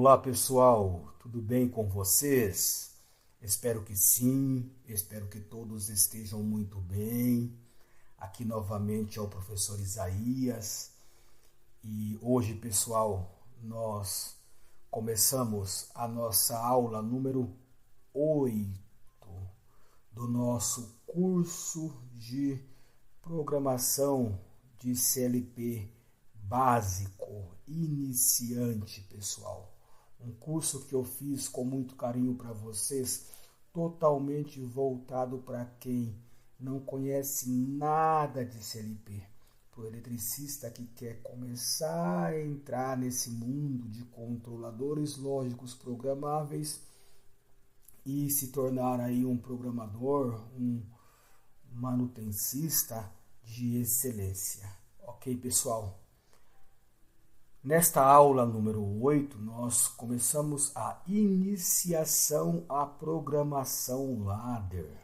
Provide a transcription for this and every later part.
Olá pessoal, tudo bem com vocês? Espero que sim, espero que todos estejam muito bem. Aqui novamente é o professor Isaías e hoje, pessoal, nós começamos a nossa aula número 8 do nosso curso de programação de CLP básico, iniciante, pessoal. Um curso que eu fiz com muito carinho para vocês, totalmente voltado para quem não conhece nada de CLP. Para o eletricista que quer começar a entrar nesse mundo de controladores lógicos programáveis e se tornar aí um programador, um manutencista de excelência. Ok, pessoal? Nesta aula número 8, nós começamos a iniciação à programação ladder.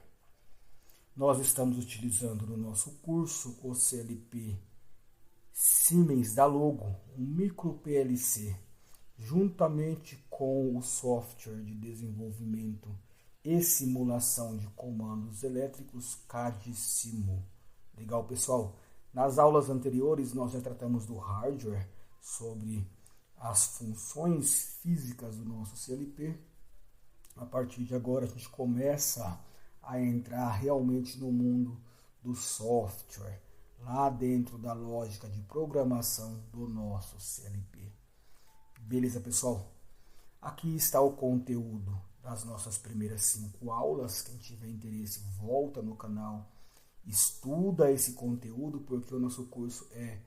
Nós estamos utilizando no nosso curso o CLP Siemens da Logo, um micro PLC, juntamente com o software de desenvolvimento e simulação de comandos elétricos CAD-Simo. Legal, pessoal? Nas aulas anteriores nós já tratamos do hardware, sobre as funções físicas do nosso CLP. A partir de agora a gente começa a entrar realmente no mundo do software, lá dentro da lógica de programação do nosso CLP. Beleza, pessoal? Aqui está o conteúdo das nossas primeiras 5 aulas. Quem tiver interesse, volta no canal, estuda esse conteúdo, porque o nosso curso é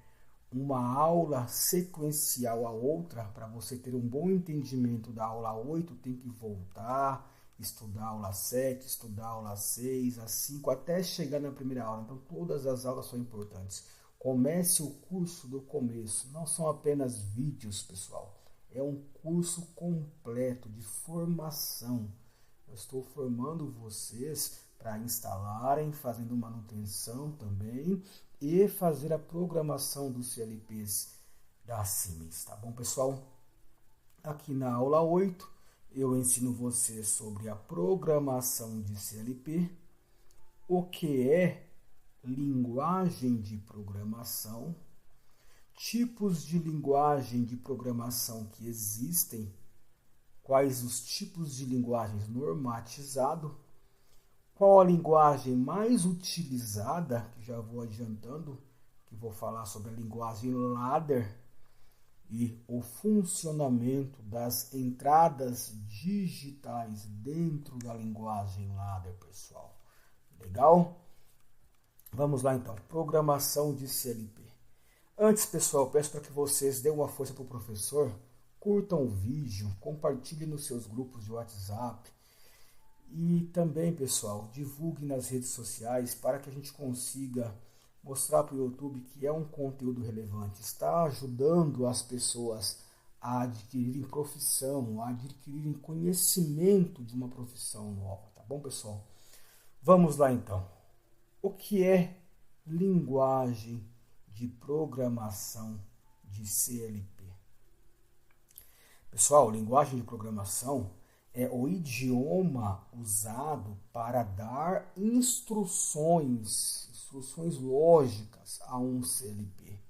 uma aula sequencial a outra. Para você ter um bom entendimento da aula 8, tem que voltar, estudar a aula 7, estudar a aula 6, a 5, até chegar na primeira aula. Então, todas as aulas são importantes. Comece o curso do começo. Não são apenas vídeos, pessoal. É um curso completo de formação. Eu estou formando vocês para instalarem, fazendo manutenção também e fazer a programação dos CLPs da Siemens, tá bom, pessoal? Aqui na aula 8, eu ensino vocês sobre a programação de CLP, o que é linguagem de programação, tipos de linguagem de programação que existem, quais os tipos de linguagens normatizado, qual a linguagem mais utilizada, que já vou adiantando, que vou falar sobre a linguagem ladder, e o funcionamento das entradas digitais dentro da linguagem ladder, pessoal. Legal? Vamos lá então, programação de CLP. Antes, pessoal, peço para que vocês dêem uma força para o professor, curtam o vídeo, compartilhem nos seus grupos de WhatsApp, e também, pessoal, divulgue nas redes sociais para que a gente consiga mostrar para o YouTube que é um conteúdo relevante. Está ajudando as pessoas a adquirirem profissão, a adquirirem conhecimento de uma profissão nova. Tá bom, pessoal? Vamos lá, então. O que é linguagem de programação de CLP? Pessoal, linguagem de programação é o idioma usado para dar instruções lógicas a um CLP.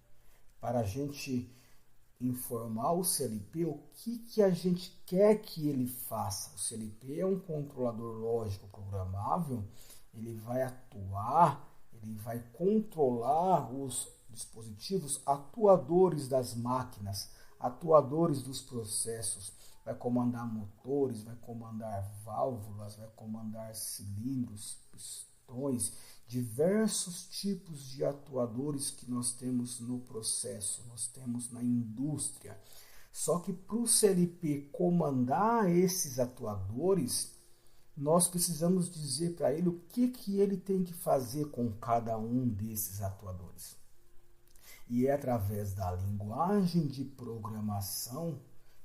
Para a gente informar o CLP o que a gente quer que ele faça. O CLP é um controlador lógico programável, ele vai atuar, ele vai controlar os dispositivos atuadores das máquinas, atuadores dos processos. Vai comandar motores, vai comandar válvulas, vai comandar cilindros, pistões, diversos tipos de atuadores que nós temos no processo, nós temos na indústria. Só que para o CLP comandar esses atuadores, nós precisamos dizer para ele o que ele tem que fazer com cada um desses atuadores. E é através da linguagem de programação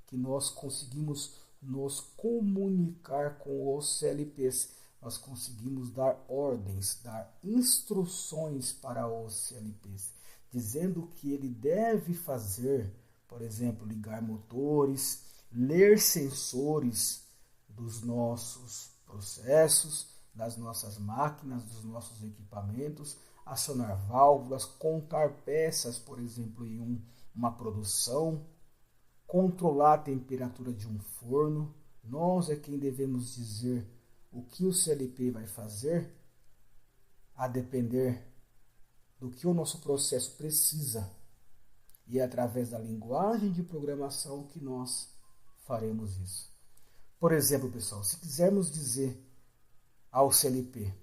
que nós conseguimos nos comunicar com os CLPs. Nós conseguimos dar ordens, dar instruções para os CLPs, dizendo o que ele deve fazer, por exemplo, ligar motores, ler sensores dos nossos processos, das nossas máquinas, dos nossos equipamentos, acionar válvulas, contar peças, por exemplo, em uma produção, controlar a temperatura de um forno. Nós é quem devemos dizer o que o CLP vai fazer, a depender do que o nosso processo precisa. E é através da linguagem de programação que nós faremos isso. Por exemplo, pessoal, se quisermos dizer ao CLP,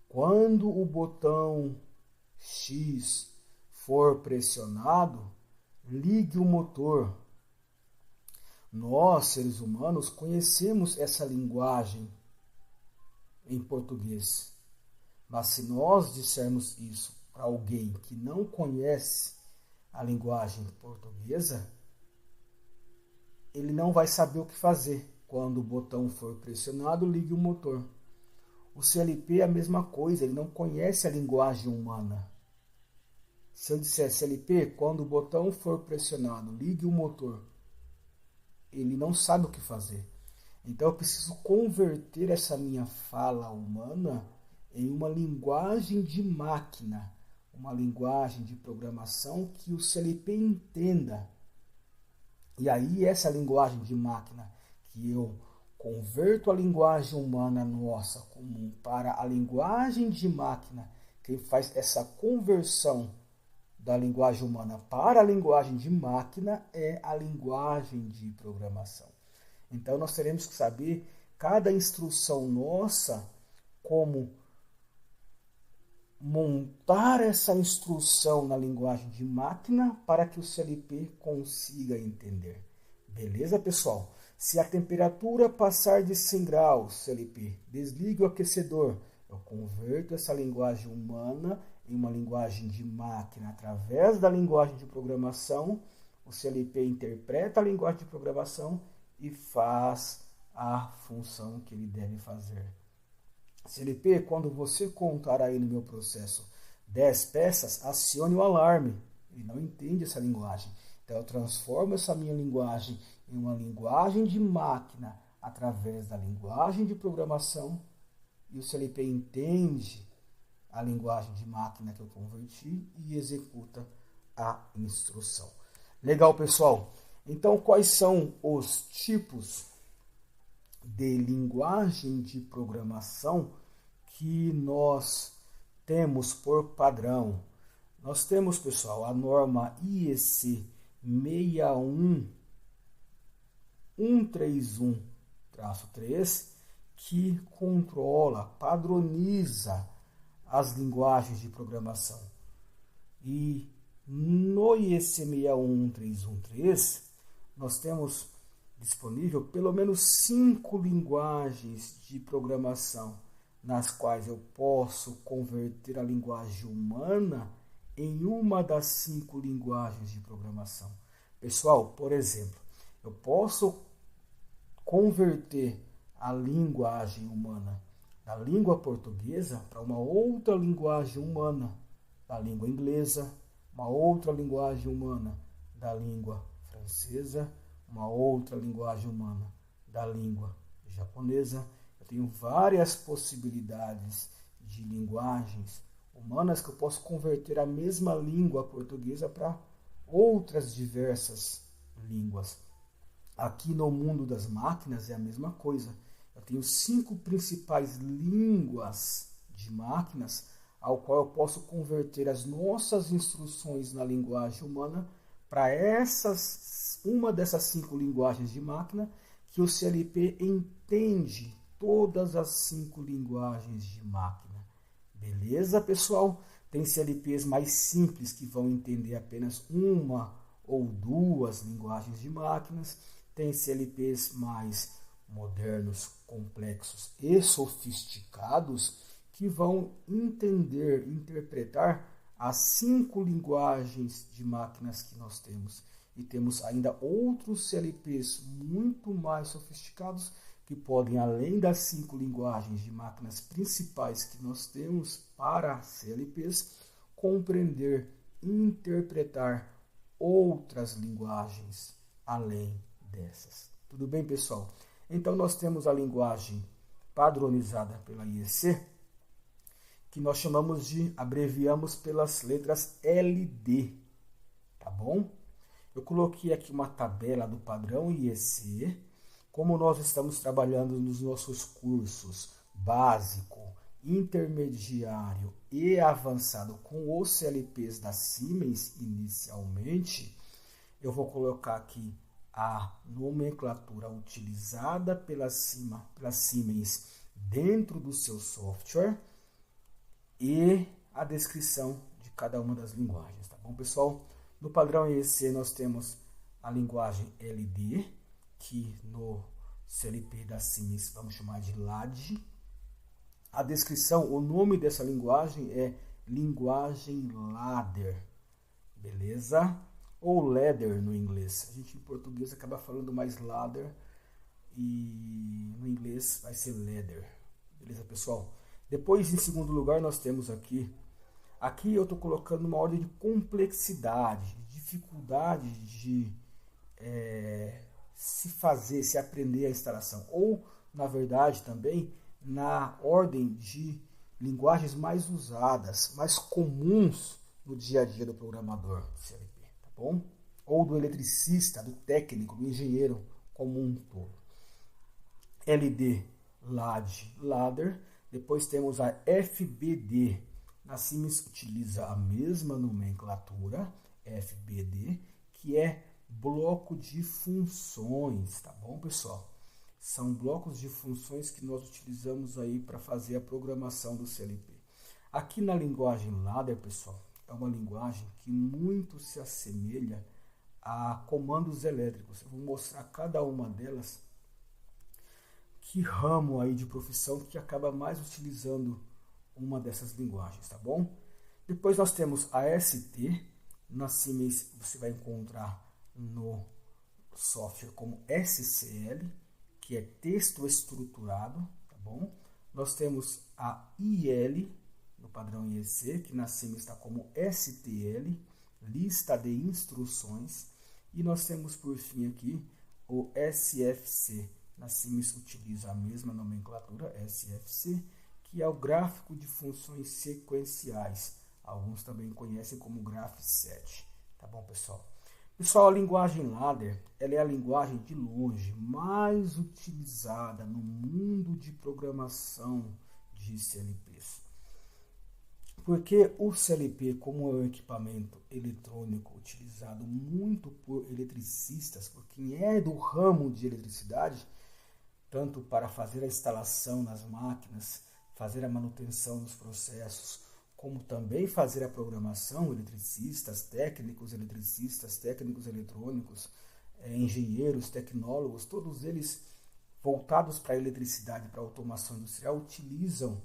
quando o botão X for pressionado, ligue o motor. Nós, seres humanos, conhecemos essa linguagem em português. Mas se nós dissermos isso para alguém que não conhece a linguagem portuguesa, ele não vai saber o que fazer. Quando o botão for pressionado, ligue o motor. O CLP é a mesma coisa, ele não conhece a linguagem humana. Se eu disser CLP, quando o botão for pressionado, ligue o motor, ele não sabe o que fazer. Então eu preciso converter essa minha fala humana em uma linguagem de máquina, uma linguagem de programação que o CLP entenda. E aí essa linguagem de máquina que eu converto a linguagem humana nossa comum para a linguagem de máquina, que faz essa conversão da linguagem humana para a linguagem de máquina, é a linguagem de programação. Então nós teremos que saber cada instrução nossa, como montar essa instrução na linguagem de máquina para que o CLP consiga entender. Beleza, pessoal? Se a temperatura passar de 100 graus, CLP, desligue o aquecedor. Eu converto essa linguagem humana em uma linguagem de máquina através da linguagem de programação. O CLP interpreta a linguagem de programação e faz a função que ele deve fazer. CLP, quando você contar aí no meu processo 10 peças, acione o alarme. Ele não entende essa linguagem. Então eu transformo essa minha linguagem em uma linguagem de máquina através da linguagem de programação, e o CLP entende a linguagem de máquina que eu converti e executa a instrução. Legal, pessoal? Então, quais são os tipos de linguagem de programação que nós temos por padrão? Nós temos, pessoal, a norma IEC 61131-3, que controla, padroniza as linguagens de programação. E no IEC 61313, nós temos disponível pelo menos 5 linguagens de programação, nas quais eu posso converter a linguagem humana em uma das 5 linguagens de programação. Pessoal, por exemplo, eu posso converter a linguagem humana da língua portuguesa para uma outra linguagem humana, da língua inglesa, uma outra linguagem humana da língua francesa, uma outra linguagem humana da língua japonesa. Eu tenho várias possibilidades de linguagens humanas que eu posso converter a mesma língua portuguesa para outras diversas línguas. Aqui no mundo das máquinas é a mesma coisa. Eu tenho 5 principais línguas de máquinas ao qual eu posso converter as nossas instruções na linguagem humana para uma dessas 5 linguagens de máquina, que o CLP entende todas as 5 linguagens de máquina. Beleza, pessoal? Tem CLPs mais simples que vão entender apenas uma ou 2 linguagens de máquinas. Tem CLPs mais modernos, complexos e sofisticados que vão entender, interpretar as 5 linguagens de máquinas que nós temos. E temos ainda outros CLPs muito mais sofisticados que podem, além das 5 linguagens de máquinas principais que nós temos para CLPs, compreender e interpretar outras linguagens além dessas. Tudo bem, pessoal? Então, nós temos a linguagem padronizada pela IEC, que nós abreviamos pelas letras LD, tá bom? Eu coloquei aqui uma tabela do padrão IEC, como nós estamos trabalhando nos nossos cursos básico, intermediário e avançado com os CLPs da Siemens inicialmente, eu vou colocar aqui a nomenclatura utilizada pela Siemens dentro do seu software e a descrição de cada uma das linguagens, tá bom, pessoal? No padrão IEC nós temos a linguagem LD, que no CLP da Siemens vamos chamar de LAD. A descrição, o nome dessa linguagem é linguagem ladder, beleza? Ou ladder no inglês. A gente em português acaba falando mais ladder e no inglês vai ser ladder, beleza, pessoal? Depois, em segundo lugar, nós temos aqui eu estou colocando uma ordem de complexidade, de dificuldade de se aprender a instalação. Ou, na verdade, também na ordem de linguagens mais usadas, mais comuns no dia a dia do programador CLP, tá bom? Ou do eletricista, do técnico, do engenheiro como um todo. LD, LAD, Ladder. Depois temos a FBD. A Siemens utiliza a mesma nomenclatura, FBD, que é bloco de funções, tá bom, pessoal? São blocos de funções que nós utilizamos aí para fazer a programação do CLP. Aqui na linguagem Ladder, pessoal, é uma linguagem que muito se assemelha a comandos elétricos. Eu vou mostrar cada uma delas, que ramo aí de profissão que acaba mais utilizando uma dessas linguagens, tá bom? Depois nós temos a ST, na Siemens você vai encontrar no software como SCL, que é texto estruturado, tá bom? Nós temos a IL, no padrão IEC, que na Siemens está como STL, lista de instruções, e nós temos por fim aqui o SFC. Na Siemens utiliza a mesma nomenclatura, SFC, que é o gráfico de funções sequenciais. Alguns também conhecem como Graph7. Tá bom, pessoal? Pessoal, a linguagem Ladder, ela é a linguagem de longe mais utilizada no mundo de programação de CLPs. Porque o CLP, como é um equipamento eletrônico utilizado muito por eletricistas, por quem é do ramo de eletricidade, tanto para fazer a instalação nas máquinas, fazer a manutenção dos processos, como também fazer a programação, eletricistas, técnicos eletrônicos, engenheiros, tecnólogos, todos eles voltados para a eletricidade, para a automação industrial, utilizam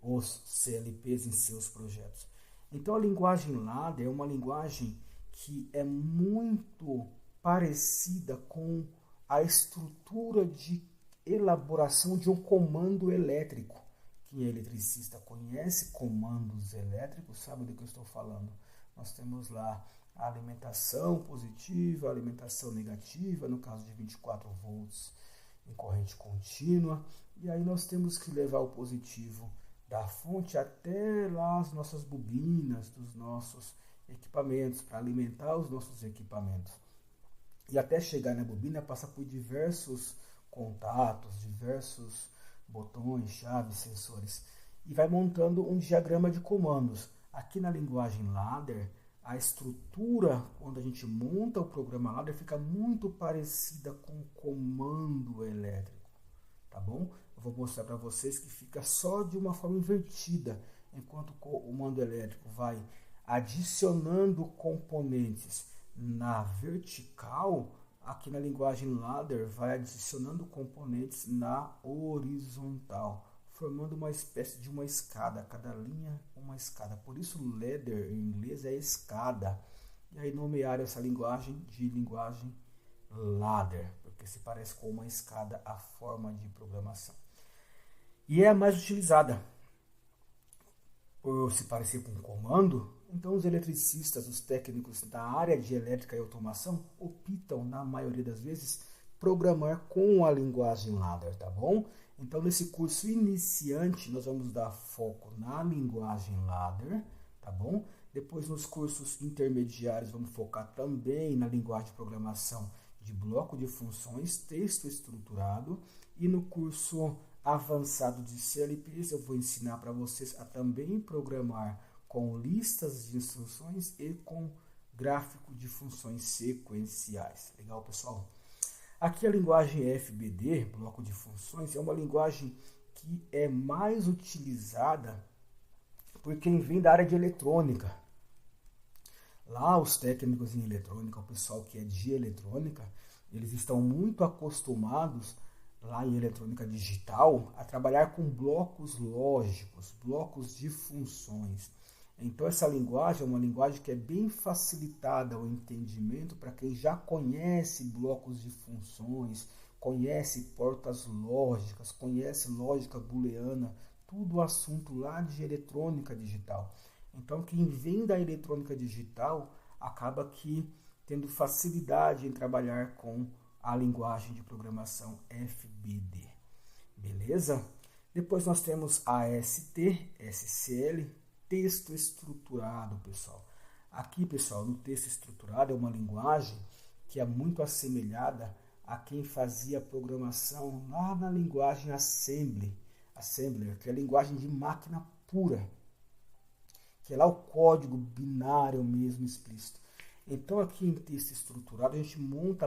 os CLPs em seus projetos. Então a linguagem Ladder é uma linguagem que é muito parecida com a estrutura de elaboração de um comando elétrico. Quem é eletricista conhece comandos elétricos, sabe do que eu estou falando. Nós temos lá a alimentação positiva, a alimentação negativa, no caso de 24 volts em corrente contínua. E aí nós temos que levar o positivo da fonte até lá as nossas bobinas dos nossos equipamentos, para alimentar os nossos equipamentos. E até chegar na bobina passa por diversos contatos, diversos botões, chaves, sensores, e vai montando um diagrama de comandos. Aqui na linguagem Ladder, a estrutura, quando a gente monta o programa Ladder, fica muito parecida com o comando elétrico, tá bom? Eu vou mostrar para vocês que fica só de uma forma invertida, enquanto o comando elétrico vai adicionando componentes na vertical, aqui na linguagem Ladder vai adicionando componentes na horizontal, formando uma espécie de uma escada, cada linha uma escada. Por isso ladder em inglês é escada. E aí nomearam essa linguagem de linguagem Ladder, porque se parece com uma escada a forma de programação. E é a mais utilizada. Por se parecer com um comando, então os eletricistas, os técnicos da área de elétrica e automação optam, na maioria das vezes, programar com a linguagem Ladder, tá bom? Então, nesse curso iniciante, nós vamos dar foco na linguagem Ladder, tá bom? Depois, nos cursos intermediários, vamos focar também na linguagem de programação de bloco de funções, texto estruturado. E no curso avançado de CLPs, eu vou ensinar para vocês a também programar com listas de instruções e com gráfico de funções sequenciais. Legal, pessoal? Aqui a linguagem FBD, bloco de funções, é uma linguagem que é mais utilizada por quem vem da área de eletrônica. Lá os técnicos em eletrônica, o pessoal que é de eletrônica, eles estão muito acostumados lá em eletrônica digital a trabalhar com blocos lógicos, blocos de funções. Então essa linguagem é uma linguagem que é bem facilitada ao entendimento para quem já conhece blocos de funções, conhece portas lógicas, conhece lógica booleana, tudo assunto lá de eletrônica digital. Então quem vem da eletrônica digital acaba que tendo facilidade em trabalhar com a linguagem de programação FBD. Beleza? Depois nós temos AST, SCL, texto estruturado, pessoal. Aqui, pessoal, no texto estruturado é uma linguagem que é muito assemelhada a quem fazia programação lá na linguagem Assembler, que é a linguagem de máquina pura, que é lá o código binário mesmo explícito. Então aqui em texto estruturado a gente monta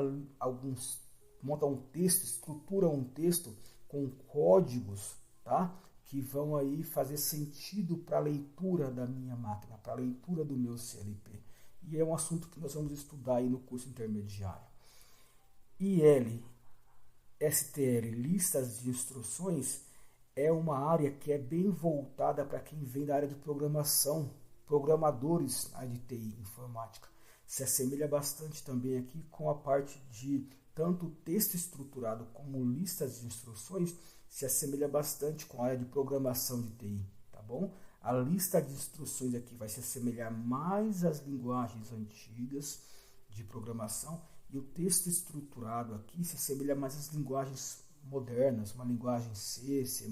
um texto, estrutura um texto com códigos, tá? Que vão aí fazer sentido para a leitura da minha máquina, para a leitura do meu CLP. E é um assunto que nós vamos estudar aí no curso intermediário. IL, STL, listas de instruções, é uma área que é bem voltada para quem vem da área de programação, programadores de TI, informática. Se assemelha bastante também aqui com a parte de tanto texto estruturado como listas de instruções, se assemelha bastante com a área de programação de TI, tá bom? A lista de instruções aqui vai se assemelhar mais às linguagens antigas de programação e o texto estruturado aqui se assemelha mais às linguagens modernas, uma linguagem C, C++,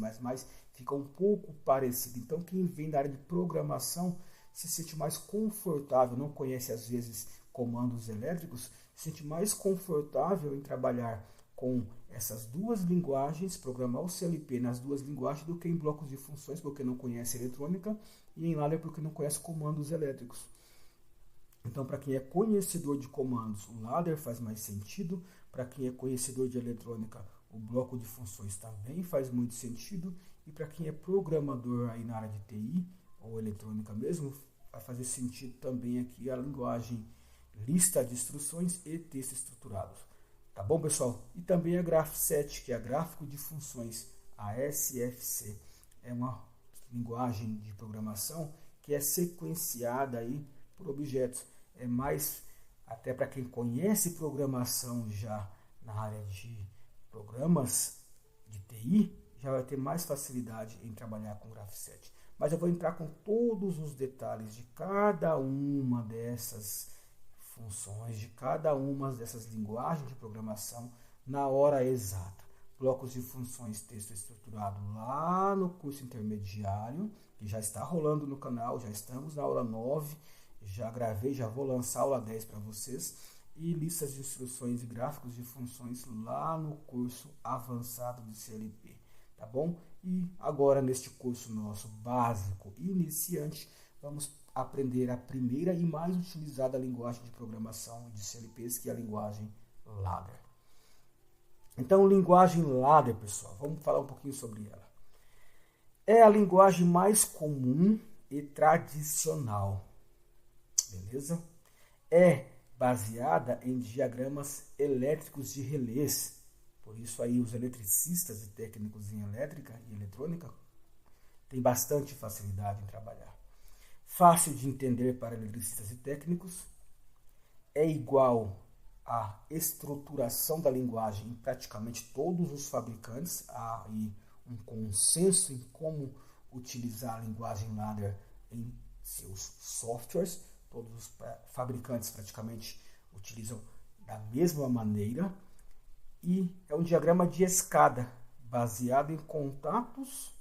fica um pouco parecido. Então, quem vem da área de programação se sente mais confortável, não conhece às vezes comandos elétricos, se sente mais confortável em trabalhar com essas duas linguagens, programar o CLP nas duas linguagens do que em blocos de funções, porque não conhece eletrônica, e em Ladder porque não conhece comandos elétricos. Então, para quem é conhecedor de comandos, o Ladder faz mais sentido. Para quem é conhecedor de eletrônica, o bloco de funções também faz muito sentido. E para quem é programador aí na área de TI, ou eletrônica mesmo, vai fazer sentido também aqui a linguagem lista de instruções e texto estruturado. Tá bom, pessoal? E também a Graph7, que é a gráfico de funções, a SFC. É uma linguagem de programação que é sequenciada aí por objetos. É mais, até para quem conhece programação já na área de programas de TI, já vai ter mais facilidade em trabalhar com Graph7. Mas eu vou entrar com todos os detalhes de cada uma dessas funções, de cada uma dessas linguagens de programação na hora exata. Blocos de funções, texto estruturado lá no curso intermediário, que já está rolando no canal, já estamos na aula 9, já gravei, já vou lançar a aula 10 para vocês, e listas de instruções e gráficos de funções lá no curso avançado de CLP, tá bom? E agora neste curso nosso básico iniciante, vamos aprender a primeira e mais utilizada linguagem de programação de CLPs, que é a linguagem Ladder. Então, linguagem Ladder, pessoal, vamos falar um pouquinho sobre ela. É a linguagem mais comum e tradicional, beleza? É baseada em diagramas elétricos de relés. Por isso aí os eletricistas e técnicos em elétrica e eletrônica têm bastante facilidade em trabalhar. Fácil de entender para eletricistas e técnicos, é igual à estruturação da linguagem em praticamente todos os fabricantes. Há aí um consenso em como utilizar a linguagem Ladder em seus softwares. Todos os fabricantes praticamente utilizam da mesma maneira. E é um diagrama de escada, baseado em contatos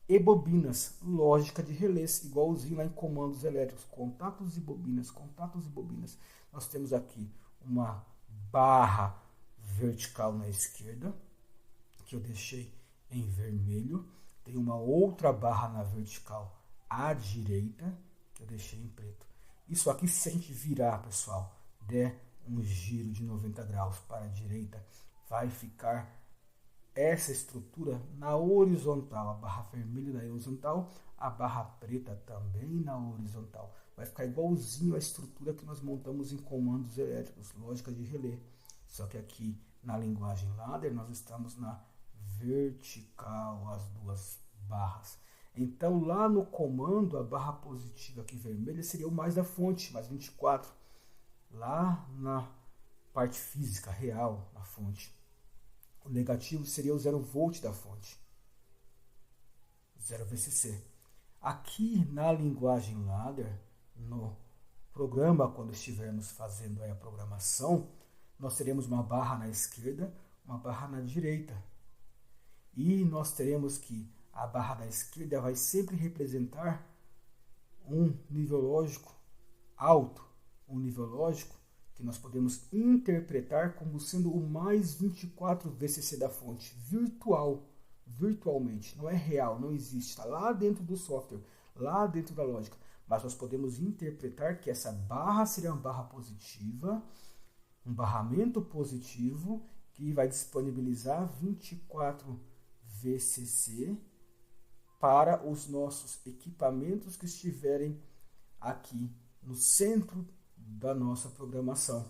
e bobinas, lógica de relés, igualzinho lá em comandos elétricos, contatos e bobinas, contatos e bobinas. Nós temos aqui uma barra vertical na esquerda, que eu deixei em vermelho. Tem uma outra barra na vertical à direita, que eu deixei em preto. Isso aqui, se a gente virar, pessoal, der um giro de 90 graus para a direita, vai ficar essa estrutura na horizontal, a barra vermelha na horizontal, a barra preta também na horizontal. Vai ficar igualzinho a estrutura que nós montamos em comandos elétricos, lógica de relé. Só que aqui na linguagem ladder nós estamos na vertical, as duas barras. Então lá no comando, a barra positiva aqui vermelha seria o mais da fonte, mais 24. Lá na parte física, real, na fonte. O negativo seria o 0 volt da fonte, 0 VCC. Aqui na linguagem ladder, no programa, quando estivermos fazendo a programação, nós teremos uma barra na esquerda, uma barra na direita. E nós teremos que a barra da esquerda vai sempre representar um nível lógico alto, um nível lógico que nós podemos interpretar como sendo o mais 24 VCC da fonte, virtualmente, não é real, não existe, está lá dentro do software, lá dentro da lógica, mas nós podemos interpretar que essa barra seria uma barra positiva, um barramento positivo, que vai disponibilizar 24 VCC para os nossos equipamentos que estiverem aqui no centro da nossa programação.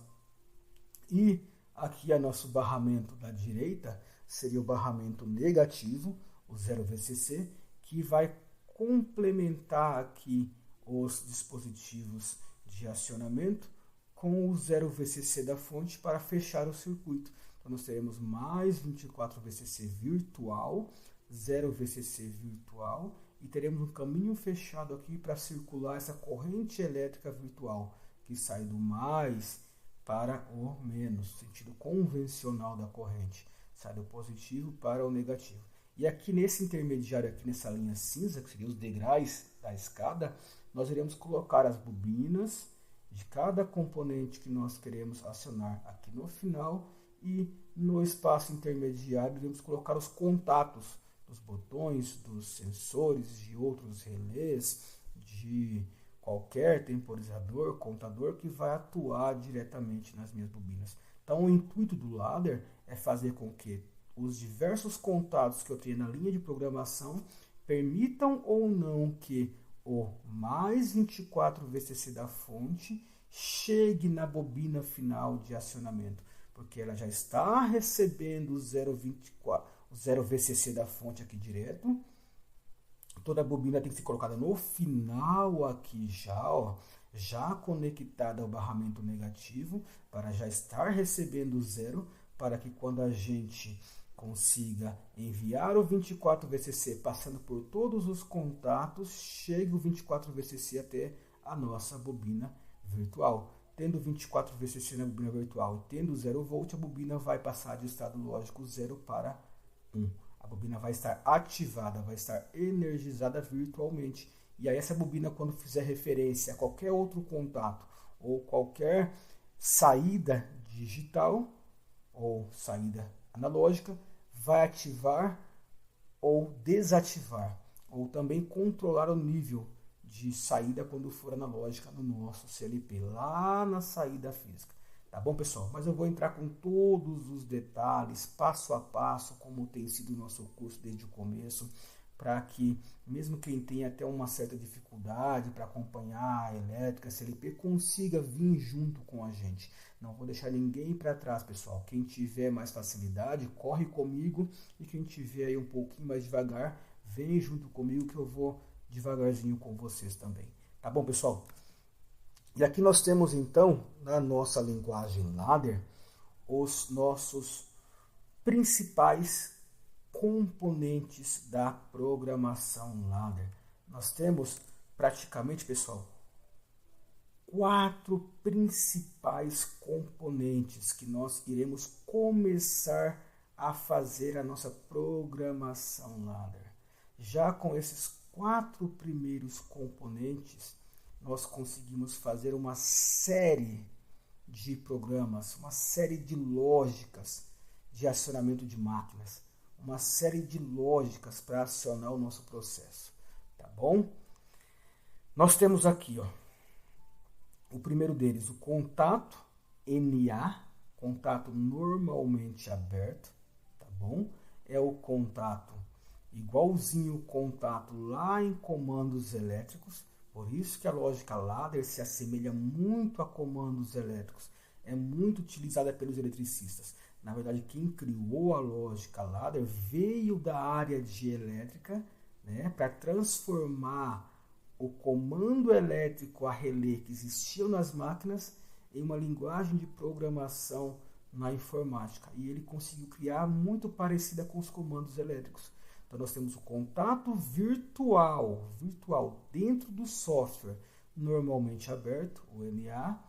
E aqui é nosso barramento da direita seria o barramento negativo, o 0 VCC, que vai complementar aqui os dispositivos de acionamento com o 0 VCC da fonte para fechar o circuito. Então nós teremos mais 24 VCC virtual, 0 VCC virtual, e teremos um caminho fechado aqui para circular essa corrente elétrica virtual, que sai do mais para o menos, sentido convencional da corrente, sai do positivo para o negativo. E aqui nesse intermediário, aqui nessa linha cinza, que seriam os degraus da escada, nós iremos colocar as bobinas de cada componente que nós queremos acionar aqui no final, e no espaço intermediário iremos colocar os contatos dos botões, dos sensores, de outros relés, de qualquer temporizador, contador que vai atuar diretamente nas minhas bobinas. Então o intuito do ladder é fazer com que os diversos contatos que eu tenho na linha de programação permitam ou não que o mais 24 VCC da fonte chegue na bobina final de acionamento, porque ela já está recebendo o 0,24, o 0 VCC da fonte aqui direto. Toda a bobina tem que ser colocada no final aqui já conectada ao barramento negativo, para já estar recebendo o 0, para que quando a gente consiga enviar o 24 VCC passando por todos os contatos, chegue o 24 VCC até a nossa bobina virtual. Tendo 24 VCC na bobina virtual e tendo 0 volt, a bobina vai passar de estado lógico 0 para 1. A bobina vai estar ativada, vai estar energizada virtualmente. E aí essa bobina, quando fizer referência a qualquer outro contato ou qualquer saída digital ou saída analógica, vai ativar ou desativar, ou também controlar o nível de saída quando for analógica no nosso CLP, lá na saída física. Tá bom, pessoal? Mas eu vou entrar com todos os detalhes, passo a passo, como tem sido o nosso curso desde o começo, para que, mesmo quem tenha até uma certa dificuldade para acompanhar a elétrica, a CLP, consiga vir junto com a gente. Não vou deixar ninguém para trás, pessoal. Quem tiver mais facilidade, corre comigo, e quem tiver aí um pouquinho mais devagar, vem junto comigo que eu vou devagarzinho com vocês também. Tá bom, pessoal? E aqui nós temos, então, na nossa linguagem ladder, os nossos principais componentes da programação ladder. Nós temos praticamente, pessoal, 4 principais componentes que nós iremos começar a fazer a nossa programação ladder. Já com esses 4 primeiros componentes, nós conseguimos fazer uma série de programas, uma série de lógicas de acionamento de máquinas, uma série de lógicas para acionar o nosso processo, tá bom? Nós temos aqui, ó, o primeiro deles, o contato NA, contato normalmente aberto, tá bom? É o contato igualzinho o contato lá em comandos elétricos, por isso que a lógica ladder se assemelha muito a comandos elétricos, é muito utilizada pelos eletricistas. Na verdade, quem criou a lógica ladder veio da área de elétrica, né, para transformar o comando elétrico a relé que existia nas máquinas em uma linguagem de programação na informática. E ele conseguiu criar muito parecida com os comandos elétricos. Então nós temos o contato virtual dentro do software normalmente aberto, o NA.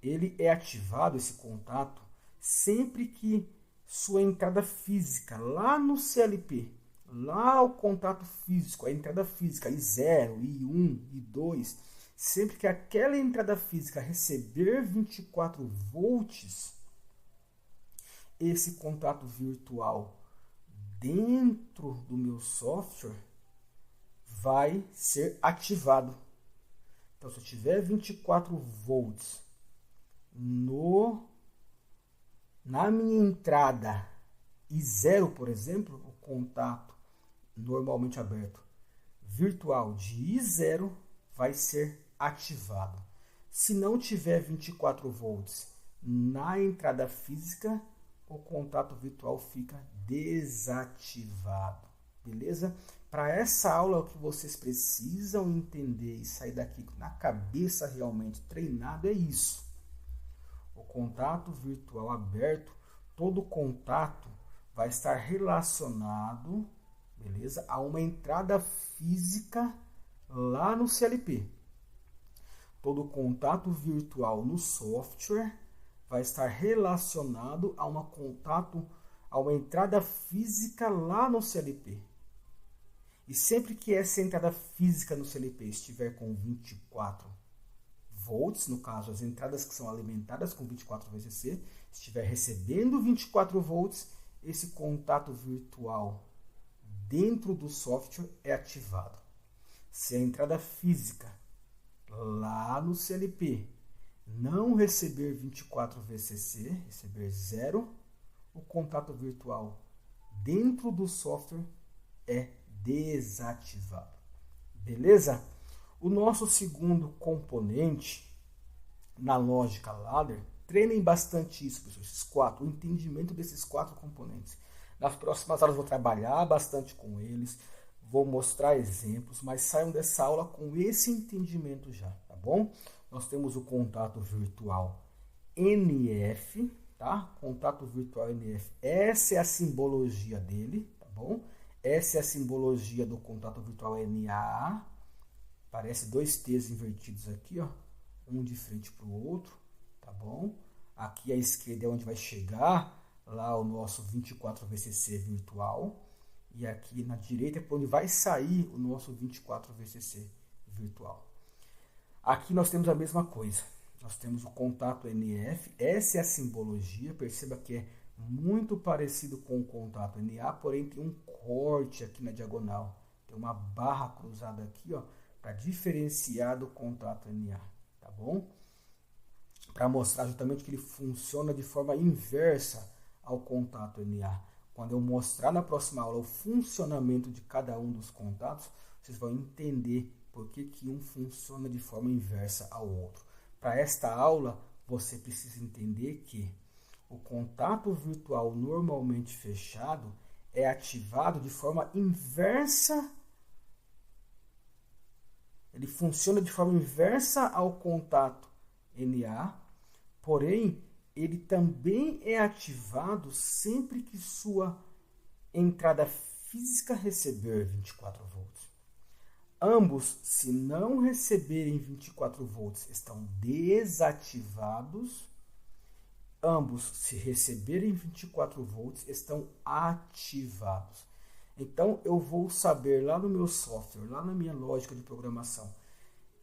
Ele é ativado, esse contato, sempre que sua entrada física lá no CLP, lá o contato físico, a entrada física I0, I1, I2, sempre que aquela entrada física receber 24 volts, esse contato virtual dentro do meu software vai ser ativado. Então, se eu tiver 24 volts na minha entrada I0, por exemplo, o contato normalmente aberto virtual de I0 vai ser ativado. Se não tiver 24 volts na entrada física, o contato virtual fica desativado. Beleza? Para essa aula, o que vocês precisam entender e sair daqui na cabeça realmente treinado é isso. O contato virtual aberto, todo contato vai estar relacionado, beleza, a uma entrada física lá no CLP. Todo contato virtual no software vai estar relacionado a uma entrada física lá no CLP. E sempre que essa entrada física no CLP estiver com 24 volts, no caso as entradas que são alimentadas com 24 VCC, estiver recebendo 24 volts, esse contato virtual dentro do software é ativado. Se a entrada física lá no CLP não receber 24 VCC, receber 0, o contato virtual dentro do software é desativado. Beleza? O nosso segundo componente na lógica ladder, treinem bastante isso, pessoal, esses 4, o entendimento desses 4 componentes. Nas próximas aulas eu vou trabalhar bastante com eles, vou mostrar exemplos, mas saiam dessa aula com esse entendimento já, tá bom? Nós temos o contato virtual NF, tá? Contato virtual NF, essa é a simbologia dele, tá bom? Essa é a simbologia do contato virtual NA. Parece 2 T's invertidos aqui, ó, um de frente para o outro, tá bom? Aqui à esquerda é onde vai chegar lá o nosso 24 VCC virtual. E aqui na direita é para onde vai sair o nosso 24 VCC virtual. Aqui nós temos a mesma coisa. Nós temos o contato NF. Essa é a simbologia. Perceba que é muito parecido com o contato NA, porém tem um corte aqui na diagonal. Tem uma barra cruzada aqui, ó, para diferenciar do contato NA, tá bom? Para mostrar justamente que ele funciona de forma inversa ao contato NA. Quando eu mostrar na próxima aula o funcionamento de cada um dos contatos, vocês vão entender por que um funciona de forma inversa ao outro. Para esta aula, você precisa entender que o contato virtual normalmente fechado é ativado de forma inversa. Ele funciona de forma inversa ao contato NA, porém, ele também é ativado sempre que sua entrada física receber 24 volts. Ambos, se não receberem 24 volts, estão desativados. Ambos, se receberem 24 volts, estão ativados. Então, eu vou saber lá no meu software, lá na minha lógica de programação,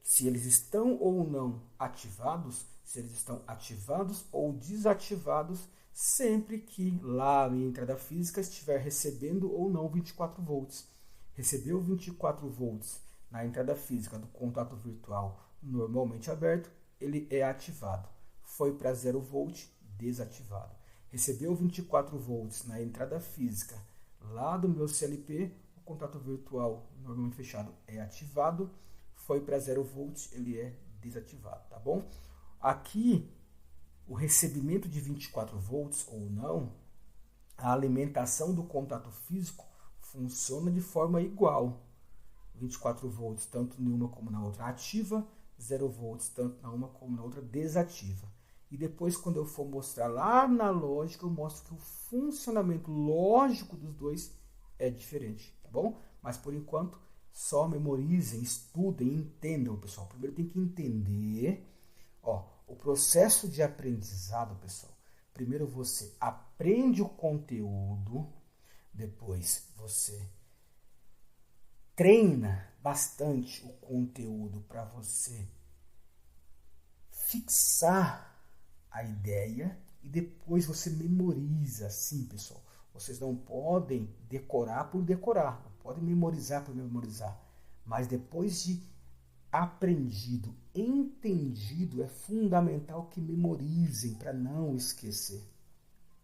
se eles estão ou não ativados, se eles estão ativados ou desativados, sempre que lá a minha entrada física estiver recebendo ou não 24 volts. Recebeu 24 volts na entrada física do contato virtual normalmente aberto, ele é ativado. Foi para 0 volt, desativado. Recebeu 24 volts na entrada física lá do meu CLP, o contato virtual normalmente fechado é ativado. Foi para 0 volts, ele é desativado, tá bom? Aqui, o recebimento de 24 volts ou não, a alimentação do contato físico funciona de forma igual. 24 volts tanto em uma como na outra ativa, 0 volts tanto na uma como na outra desativa. E depois, quando eu for mostrar lá na lógica, eu mostro que o funcionamento lógico dos dois é diferente, tá bom? Mas por enquanto, só memorizem, estudem, entendam, pessoal. Primeiro tem que entender, o processo de aprendizado, pessoal. Primeiro você aprende o conteúdo, depois você treina bastante o conteúdo para você fixar a ideia e depois você memoriza. Sim, pessoal. Vocês não podem decorar por decorar, não podem memorizar por memorizar. Mas depois de aprendido, entendido, é fundamental que memorizem para não esquecer.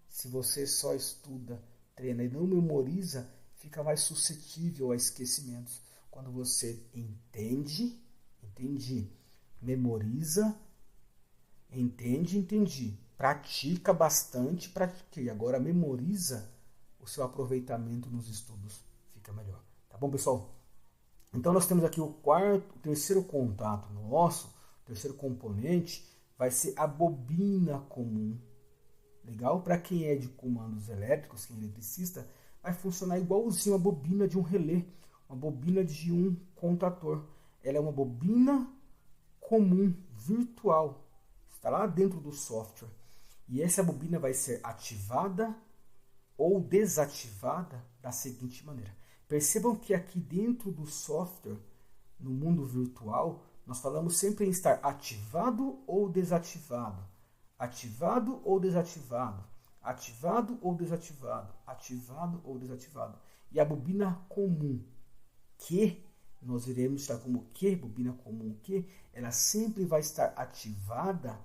Se você só estuda, treina e não memoriza, fica mais suscetível a esquecimentos. Quando você entendi, memoriza, entendi, pratica bastante, pratiquei. Agora memoriza, o seu aproveitamento nos estudos fica melhor. Tá bom, pessoal? Então nós temos aqui o terceiro contato nosso, o terceiro componente, vai ser a bobina comum. Legal? Para quem é de comandos elétricos, quem é eletricista, vai funcionar igualzinho a bobina de um relé, uma bobina de um contator. Ela é uma bobina comum, virtual. Está lá dentro do software. E essa bobina vai ser ativada ou desativada da seguinte maneira. Percebam que aqui dentro do software, no mundo virtual, nós falamos sempre em estar ativado ou desativado. Ativado ou desativado. Ativado ou desativado. Ativado ou desativado. E a bobina comum, que nós iremos estar como que, bobina comum que, ela sempre vai estar ativada,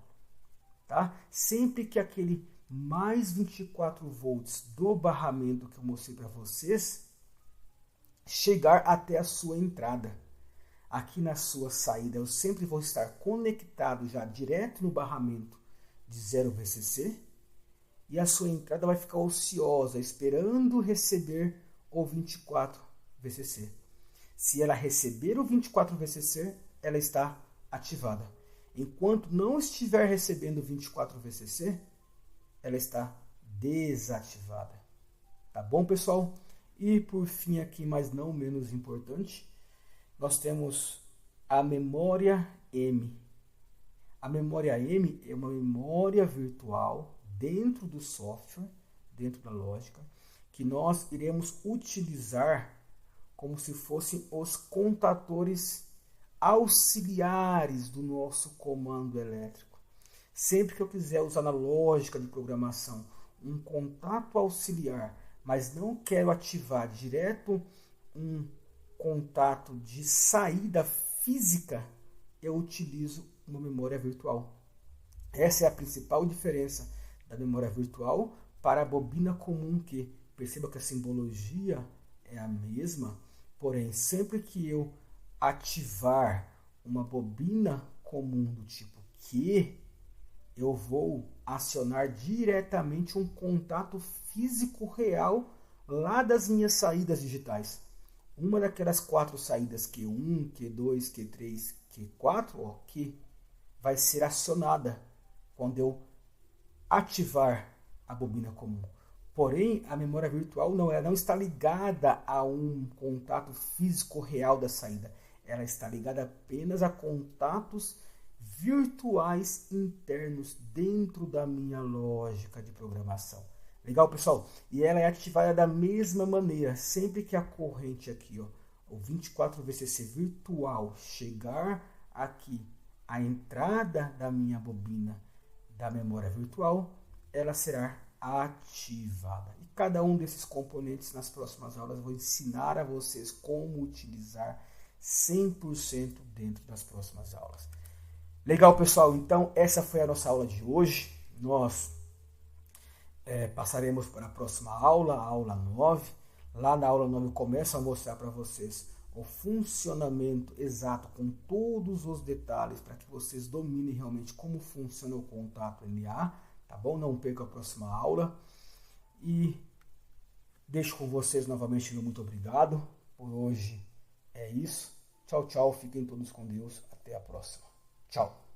tá? Sempre que aquele mais 24 volts do barramento que eu mostrei para vocês chegar até a sua entrada. Aqui na sua saída eu sempre vou estar conectado já direto no barramento de 0 VCC e a sua entrada vai ficar ociosa, esperando receber o 24 VCC. Se ela receber o 24 VCC, ela está ativada. Enquanto não estiver recebendo o 24 VCC, ela está desativada. Tá bom, pessoal? E por fim aqui, mas não menos importante, nós temos a memória M. A memória M é uma memória virtual dentro do software, dentro da lógica, que nós iremos utilizar como se fossem os contatores auxiliares do nosso comando elétrico. Sempre que eu quiser usar na lógica de programação um contato auxiliar, mas não quero ativar direto um contato de saída física, eu utilizo uma memória virtual. Essa é a principal diferença da memória virtual para a bobina comum, que perceba que a simbologia é a mesma, porém sempre que eu ativar uma bobina comum do tipo que, eu vou acionar diretamente um contato físico real lá das minhas saídas digitais. Uma daquelas 4 saídas Q1, Q2, Q3, Q4, que vai ser acionada quando eu ativar a bobina comum. Porém, a memória virtual ela não está ligada a um contato físico real da saída. ela está ligada apenas a contatos virtuais internos dentro da minha lógica de programação. Legal, pessoal? E ela é ativada da mesma maneira, sempre que a corrente aqui, ó, o 24VCC virtual chegar aqui, a entrada da minha bobina da memória virtual, ela será ativada. E cada um desses componentes nas próximas aulas eu vou ensinar a vocês como utilizar 100% dentro das próximas aulas. Legal, pessoal? Então, essa foi a nossa aula de hoje. Nós passaremos para a próxima aula, a aula 9. Lá na aula 9 eu começo a mostrar para vocês o funcionamento exato, com todos os detalhes, para que vocês dominem realmente como funciona o contato LA, tá bom? Não perca a próxima aula. E deixo com vocês novamente meu muito obrigado. Por hoje é isso. Tchau, tchau. Fiquem todos com Deus. Até a próxima. Tchau.